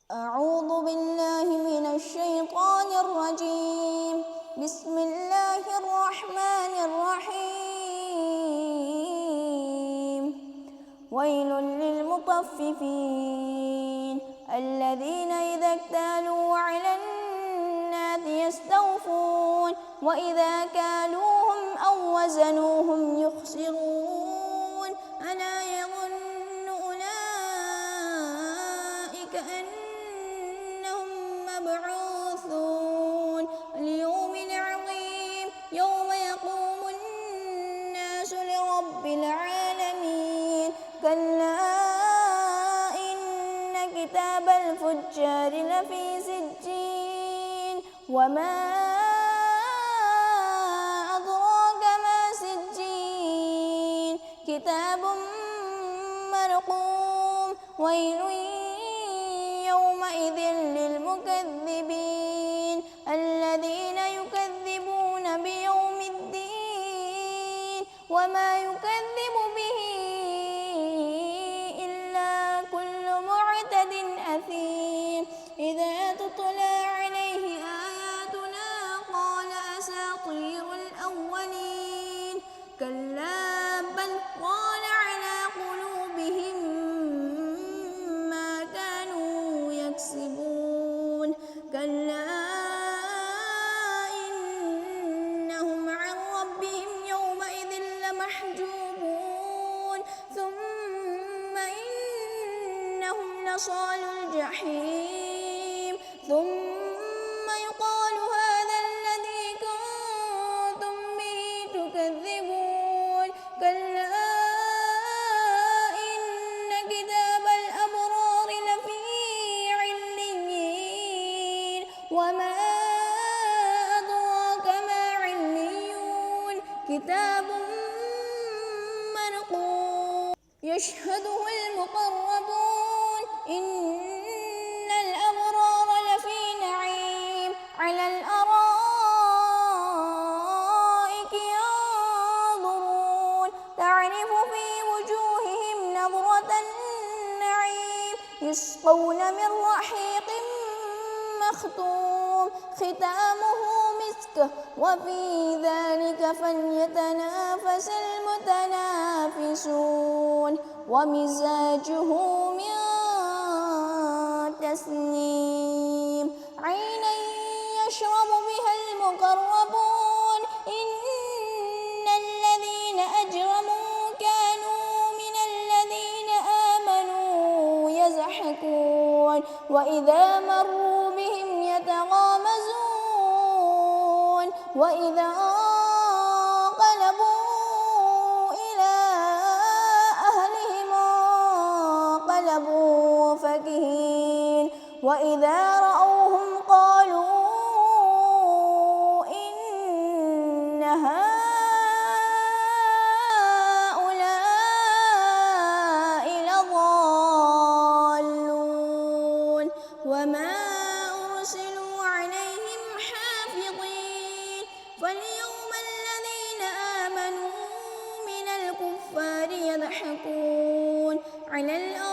أعوذ بالله من الشيطان الرجيم. بسم الله الرحمن الرحيم. ويل للمطففين الذين إذا اكتالوا على الناس يستوفون وإذا كالوهم أو وزنوهم يخسرون. ألا يظن أولئك أنهم مبعوثون ليوم عظيم يوم يقوم الناس لرب العالمين. كلا إن كتاب الفجار لفي سجين وما أدراك ما سجين كتاب مرقوم. ويل يومئذ للمكذبين الذين يكذبون بيوم الدين وما يكذب به إلا كل معتد أثيم. إذا تتلى عليه آياتنا قال أساطير الأولين. كلا بل طال على قلوبهم ما كانوا يكسبون. كلا إنهم عن ربهم يومئذ لمحجوبون. ثم إنهم لصالوا الجحيم. ثم يقال هذا الذي كنتم به تكذبون. كلا إن كتاب الأبرار لفي عليين وما أدراك ما عليون كتاب مرقوم يشهده المقربون. إن الأبرار لفي نعيم على الأرائك ينظرون تعرف في وجوههم نظرة النعيم. يسقون من رحيق مختوم ختامه مسك وفي ذلك فليتنافس المتنافسون. ومزاجه من تسنيم عينا يشرب بها المقربون. إن الذين أجرموا كانوا من الذين آمنوا يضحكون وإذا مروا بهم يتغامزون. وإذا انقلبوا إلى أهلهم انقلبوا فكهين. وإذا رأوهم قالوا إن هؤلاء لضالون. وما أرسلوا عليهم حافظين. فاليوم الذين آمنوا من الكفار يضحكون على الأرض